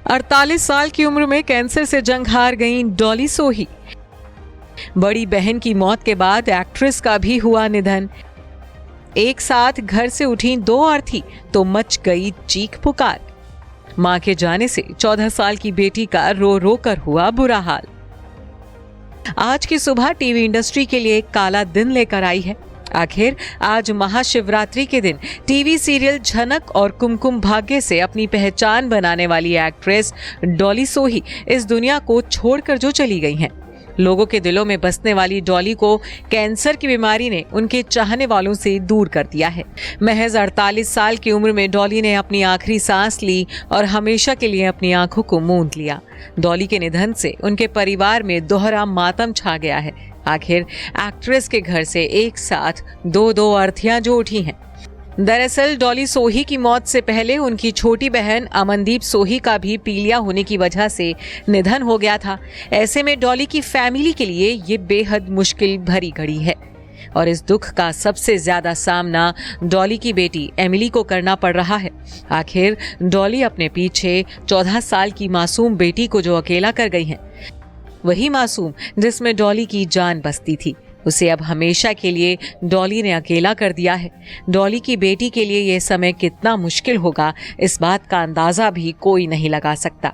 48 साल की उम्र में कैंसर से जंग हार गई डॉली सोही। बड़ी बहन की मौत के बाद एक्ट्रेस का भी हुआ निधन। एक साथ घर से उठी दो अर्थी तो मच गई चीख पुकार। मां के जाने से 14 साल की बेटी का रो रो कर हुआ बुरा हाल। आज की सुबह टीवी इंडस्ट्री के लिए एक काला दिन लेकर आई है। आखिर आज महाशिवरात्रि के दिन टीवी सीरियल झनक और कुमकुम भाग्य से अपनी पहचान बनाने वाली एक्ट्रेस डॉली सोही इस दुनिया को छोड़कर जो चली गई हैं। लोगों के दिलों में बसने वाली डॉली को कैंसर की बीमारी ने उनके चाहने वालों से दूर कर दिया है। महज 48 साल की उम्र में डॉली ने अपनी आखिरी सांस ली और हमेशा के लिए अपनी आंखों को मूंद लिया। डॉली के निधन से उनके परिवार में दोहरा मातम छा गया है। आखिर एक्ट्रेस के घर से एक साथ दो अर्थियां जो उठी हैं। दरअसल डॉली सोही की मौत से पहले उनकी छोटी बहन अमनदीप सोही का भी पीलिया होने की वजह से निधन हो गया था। ऐसे में डॉली की फैमिली के लिए ये बेहद मुश्किल भरी घड़ी है और इस दुख का सबसे ज्यादा सामना डॉली की बेटी एमिली को करना पड़ रहा है। आखिर डॉली अपने पीछे 14 साल की मासूम बेटी को जो अकेला कर गई हैं, वही मासूम जिसमें डॉली की जान बसती थी, उसे अब हमेशा के लिए डॉली ने अकेला कर दिया है। डॉली की बेटी के लिए यह समय कितना मुश्किल होगा, इस बात का अंदाजा भी कोई नहीं लगा सकता।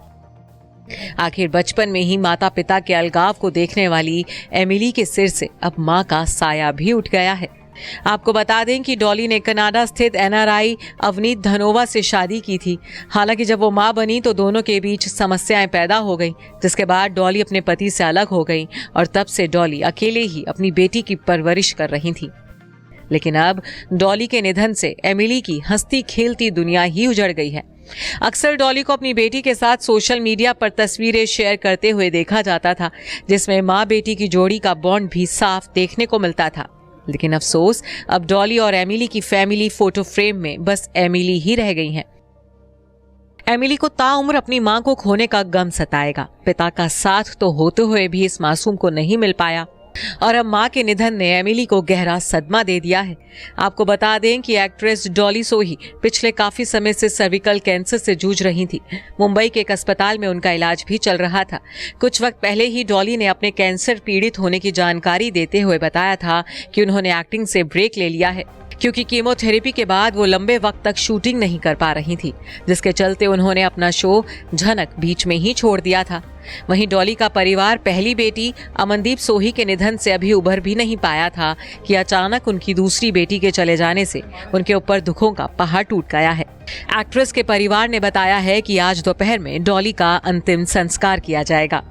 आखिर बचपन में ही माता पिता के अलगाव को देखने वाली एमिली के सिर से अब मां का साया भी उठ गया है। आपको बता दें कि डॉली ने कनाडा स्थित एनआरआई अवनीत धनोवा से शादी की थी। हालांकि जब वो मां बनी तो दोनों के बीच समस्याएं पैदा हो गईं, जिसके बाद डॉली अपने पति से अलग हो गई और तब से डॉली अकेले ही अपनी बेटी की परवरिश कर रही थी। लेकिन अब डॉली के निधन से एमिली की हंसती खेलती दुनिया ही उजड़ गई है। अक्सर डॉली को अपनी बेटी के साथ सोशल मीडिया पर तस्वीरें शेयर करते हुए देखा जाता था, जिसमें मां बेटी की जोड़ी का बॉन्ड भी साफ देखने को मिलता था। लेकिन अफसोस, अब डॉली और एमिली की फैमिली फोटो फ्रेम में बस एमिली ही रह गई हैं। एमिली को ताउम्र अपनी मां को खोने का गम सताएगा। पिता का साथ तो होते हुए भी इस मासूम को नहीं मिल पाया और अब मां के निधन ने एमिली को गहरा सदमा दे दिया है। आपको बता दें कि एक्ट्रेस डॉली सोही पिछले काफी समय से सर्विकल कैंसर से जूझ रही थी। मुंबई के एक अस्पताल में उनका इलाज भी चल रहा था। कुछ वक्त पहले ही डॉली ने अपने कैंसर पीड़ित होने की जानकारी देते हुए बताया था कि उन्होंने एक्टिंग से ब्रेक ले लिया है, क्योंकि कीमोथेरेपी के बाद वो लंबे वक्त तक शूटिंग नहीं कर पा रही थी, जिसके चलते उन्होंने अपना शो झनक बीच में ही छोड़ दिया था। वहीं डॉली का परिवार पहली बेटी अमनदीप सोही के निधन से अभी उभर भी नहीं पाया था कि अचानक उनकी दूसरी बेटी के चले जाने से उनके ऊपर दुखों का पहाड़ टूट गया है। एक्ट्रेस के परिवार ने बताया है कि आज दोपहर में डॉली का अंतिम संस्कार किया जाएगा।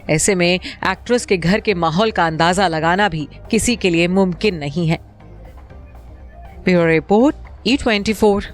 ऐसे में एक्ट्रेस के घर के माहौल का अंदाजा लगाना भी किसी के लिए मुमकिन नहीं है। Bureau report E24।